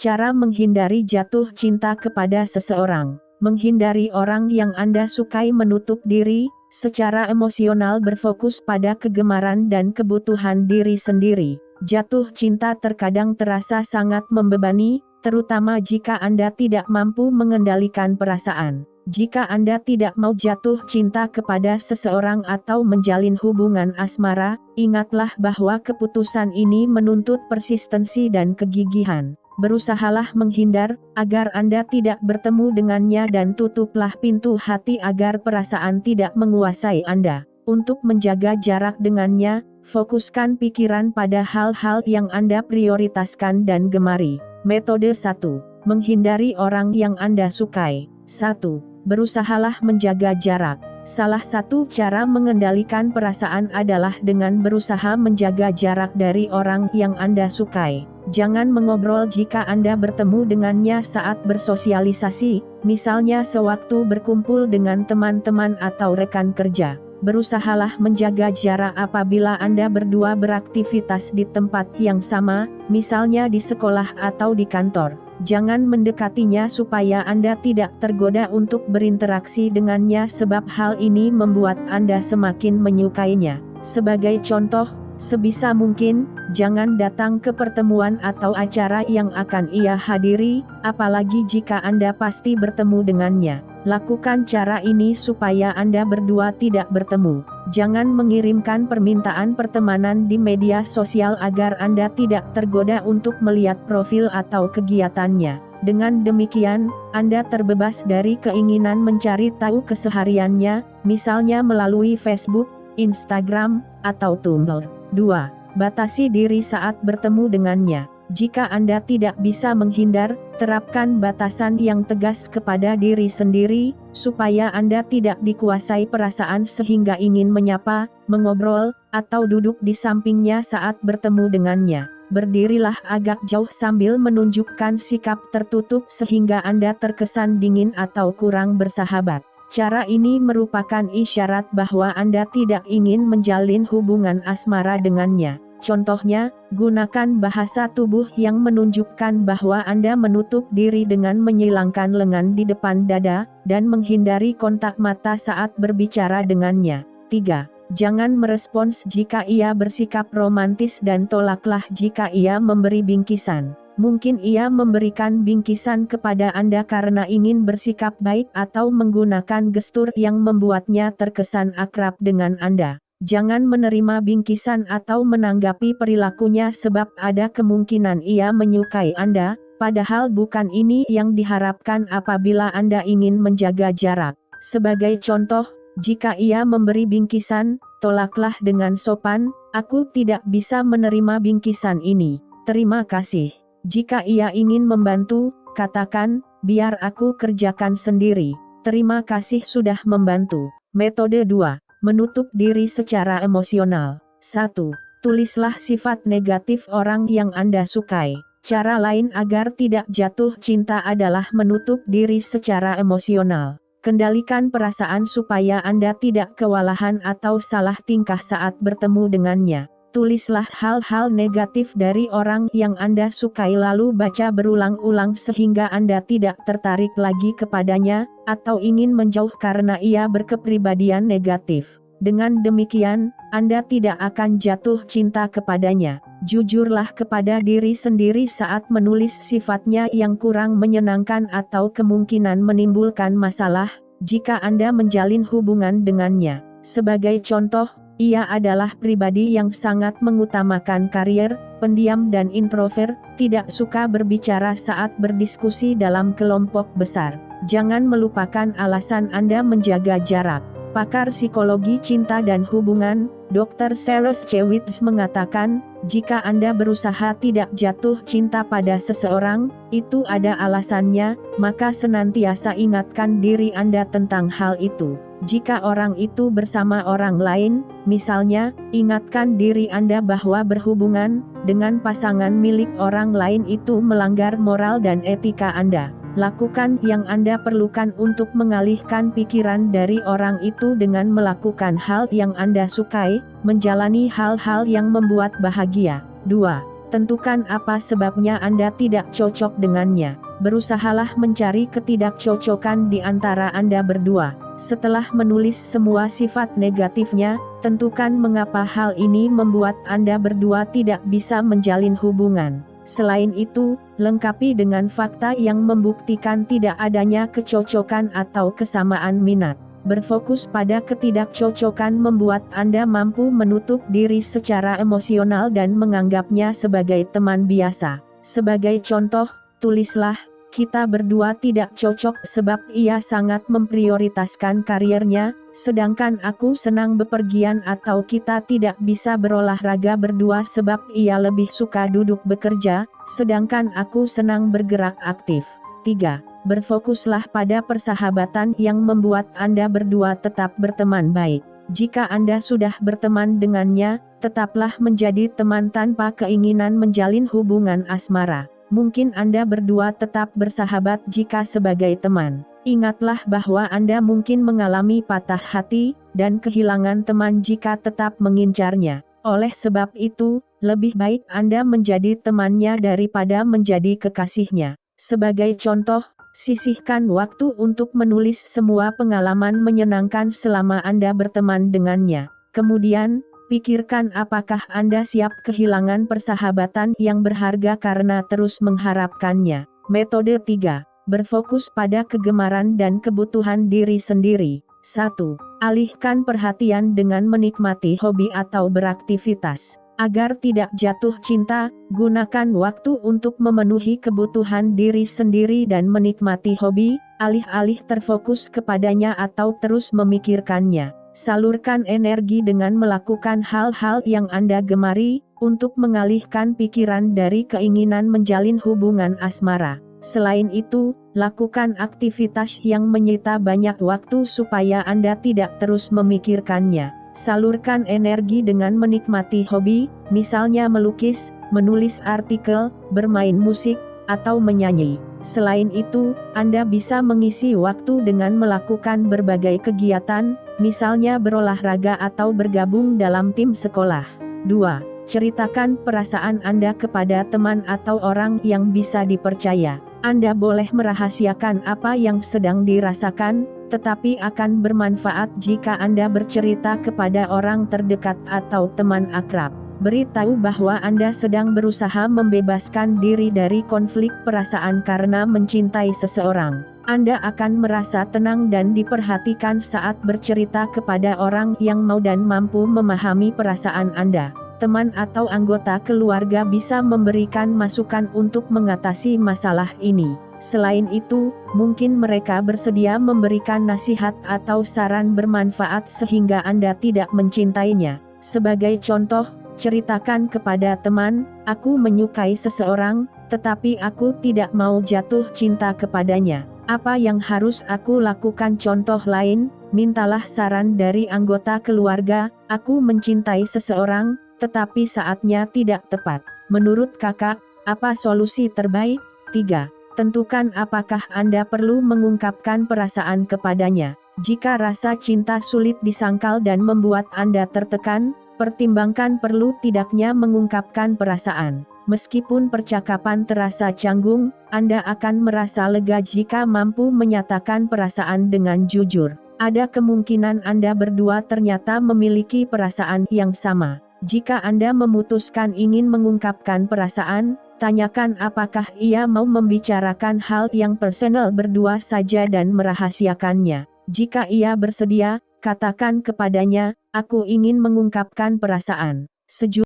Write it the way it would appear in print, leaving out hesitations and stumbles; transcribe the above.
Cara menghindari jatuh cinta kepada seseorang. Menghindari orang yang Anda sukai, menutup diri, secara emosional berfokus pada kegemaran dan kebutuhan diri sendiri. Jatuh cinta terkadang terasa sangat membebani, terutama jika Anda tidak mampu mengendalikan perasaan. Jika Anda tidak mau jatuh cinta kepada seseorang atau menjalin hubungan asmara, ingatlah bahwa keputusan ini menuntut persistensi dan kegigihan. Berusahalah menghindar, agar Anda tidak bertemu dengannya, dan tutuplah pintu hati agar perasaan tidak menguasai Anda. Untuk menjaga jarak dengannya, fokuskan pikiran pada hal-hal yang Anda prioritaskan dan gemari. Metode 1. Menghindari orang yang Anda sukai. 1. Berusahalah menjaga jarak. Salah satu cara mengendalikan perasaan adalah dengan berusaha menjaga jarak dari orang yang Anda sukai. Jangan mengobrol jika Anda bertemu dengannya saat bersosialisasi, misalnya sewaktu berkumpul dengan teman-teman atau rekan kerja. Berusahalah menjaga jarak apabila Anda berdua beraktivitas di tempat yang sama, misalnya di sekolah atau di kantor. Jangan mendekatinya supaya Anda tidak tergoda untuk berinteraksi dengannya, sebab hal ini membuat Anda semakin menyukainya. Sebagai contoh, sebisa mungkin, jangan datang ke pertemuan atau acara yang akan ia hadiri, apalagi jika Anda pasti bertemu dengannya. Lakukan cara ini supaya Anda berdua tidak bertemu. Jangan mengirimkan permintaan pertemanan di media sosial agar Anda tidak tergoda untuk melihat profil atau kegiatannya. Dengan demikian, Anda terbebas dari keinginan mencari tahu kesehariannya, misalnya melalui Facebook, Instagram, atau Tumblr. 2. Batasi diri saat bertemu dengannya. Jika Anda tidak bisa menghindar, terapkan batasan yang tegas kepada diri sendiri, supaya Anda tidak dikuasai perasaan sehingga ingin menyapa, mengobrol, atau duduk di sampingnya saat bertemu dengannya. Berdirilah agak jauh sambil menunjukkan sikap tertutup sehingga Anda terkesan dingin atau kurang bersahabat. Cara ini merupakan isyarat bahwa Anda tidak ingin menjalin hubungan asmara dengannya. Contohnya, gunakan bahasa tubuh yang menunjukkan bahwa Anda menutup diri dengan menyilangkan lengan di depan dada, dan menghindari kontak mata saat berbicara dengannya. 3. Jangan merespons jika ia bersikap romantis dan tolaklah jika ia memberi bingkisan. Mungkin ia memberikan bingkisan kepada Anda karena ingin bersikap baik atau menggunakan gestur yang membuatnya terkesan akrab dengan Anda. Jangan menerima bingkisan atau menanggapi perilakunya sebab ada kemungkinan ia menyukai Anda, padahal bukan ini yang diharapkan apabila Anda ingin menjaga jarak. Sebagai contoh, jika ia memberi bingkisan, tolaklah dengan sopan, "Aku tidak bisa menerima bingkisan ini. Terima kasih." Jika ia ingin membantu, katakan, "Biar aku kerjakan sendiri. Terima kasih sudah membantu." Metode 2. Menutup diri secara emosional. 1. Tulislah sifat negatif orang yang Anda sukai. Cara lain agar tidak jatuh cinta adalah menutup diri secara emosional. Kendalikan perasaan supaya Anda tidak kewalahan atau salah tingkah saat bertemu dengannya. Tulislah hal-hal negatif dari orang yang Anda sukai lalu baca berulang-ulang sehingga Anda tidak tertarik lagi kepadanya, atau ingin menjauh karena ia berkepribadian negatif. Dengan demikian, Anda tidak akan jatuh cinta kepadanya. Jujurlah kepada diri sendiri saat menulis sifatnya yang kurang menyenangkan atau kemungkinan menimbulkan masalah, jika Anda menjalin hubungan dengannya. Sebagai contoh, ia adalah pribadi yang sangat mengutamakan karier, pendiam dan introvert, tidak suka berbicara saat berdiskusi dalam kelompok besar. Jangan melupakan alasan Anda menjaga jarak. Pakar psikologi cinta dan hubungan, Dr. Sarah Schewitz mengatakan, jika Anda berusaha tidak jatuh cinta pada seseorang, itu ada alasannya, maka senantiasa ingatkan diri Anda tentang hal itu. Jika orang itu bersama orang lain, misalnya, ingatkan diri Anda bahwa berhubungan dengan pasangan milik orang lain itu melanggar moral dan etika Anda. Lakukan yang Anda perlukan untuk mengalihkan pikiran dari orang itu dengan melakukan hal yang Anda sukai, menjalani hal-hal yang membuat bahagia. 2. Tentukan apa sebabnya Anda tidak cocok dengannya. Berusahalah mencari ketidakcocokan di antara Anda berdua. Setelah menulis semua sifat negatifnya, tentukan mengapa hal ini membuat Anda berdua tidak bisa menjalin hubungan. Selain itu, lengkapi dengan fakta yang membuktikan tidak adanya kecocokan atau kesamaan minat. Berfokus pada ketidakcocokan membuat Anda mampu menutup diri secara emosional dan menganggapnya sebagai teman biasa. Sebagai contoh, tulislah, "Kita berdua tidak cocok sebab ia sangat memprioritaskan kariernya, sedangkan aku senang bepergian," atau "Kita tidak bisa berolahraga berdua sebab ia lebih suka duduk bekerja, sedangkan aku senang bergerak aktif." 3. Berfokuslah pada persahabatan yang membuat Anda berdua tetap berteman baik. Jika Anda sudah berteman dengannya, tetaplah menjadi teman tanpa keinginan menjalin hubungan asmara. Mungkin Anda berdua tetap bersahabat jika sebagai teman. Ingatlah bahwa Anda mungkin mengalami patah hati dan kehilangan teman jika tetap mengincarnya. Oleh sebab itu, lebih baik Anda menjadi temannya daripada menjadi kekasihnya. Sebagai contoh, sisihkan waktu untuk menulis semua pengalaman menyenangkan selama Anda berteman dengannya. Kemudian, pikirkan apakah Anda siap kehilangan persahabatan yang berharga karena terus mengharapkannya. Metode 3. Berfokus pada kegemaran dan kebutuhan diri sendiri. 1. Alihkan perhatian dengan menikmati hobi atau beraktivitas. Agar tidak jatuh cinta, gunakan waktu untuk memenuhi kebutuhan diri sendiri dan menikmati hobi, alih-alih terfokus kepadanya atau terus memikirkannya. Salurkan energi dengan melakukan hal-hal yang Anda gemari, untuk mengalihkan pikiran dari keinginan menjalin hubungan asmara. Selain itu, lakukan aktivitas yang menyita banyak waktu supaya Anda tidak terus memikirkannya. Salurkan energi dengan menikmati hobi, misalnya melukis, menulis artikel, bermain musik, atau menyanyi. Selain itu, Anda bisa mengisi waktu dengan melakukan berbagai kegiatan, misalnya berolahraga atau bergabung dalam tim sekolah. 2. Ceritakan perasaan Anda kepada teman atau orang yang bisa dipercaya. Anda boleh merahasiakan apa yang sedang dirasakan, tetapi akan bermanfaat jika Anda bercerita kepada orang terdekat atau teman akrab. Beritahu bahwa Anda sedang berusaha membebaskan diri dari konflik perasaan karena mencintai seseorang. Anda akan merasa tenang dan diperhatikan saat bercerita kepada orang yang mau dan mampu memahami perasaan Anda. Teman atau anggota keluarga bisa memberikan masukan untuk mengatasi masalah ini. Selain itu, mungkin mereka bersedia memberikan nasihat atau saran bermanfaat sehingga Anda tidak mencintainya. Sebagai contoh, ceritakan kepada teman, "Aku menyukai seseorang, tetapi aku tidak mau jatuh cinta kepadanya. Apa yang harus aku lakukan?" Contoh lain, mintalah saran dari anggota keluarga, "Aku mencintai seseorang, tetapi saatnya tidak tepat. Menurut kakak, apa solusi terbaik?" 3. Tentukan apakah Anda perlu mengungkapkan perasaan kepadanya. Jika rasa cinta sulit disangkal dan membuat Anda tertekan, pertimbangkan perlu tidaknya mengungkapkan perasaan. Meskipun percakapan terasa canggung, Anda akan merasa lega jika mampu menyatakan perasaan dengan jujur. Ada kemungkinan Anda berdua ternyata memiliki perasaan yang sama. Jika Anda memutuskan ingin mengungkapkan perasaan, tanyakan apakah ia mau membicarakan hal yang personal berdua saja dan merahasiakannya. Jika ia bersedia, katakan kepadanya, "Aku ingin mengungkapkan perasaan."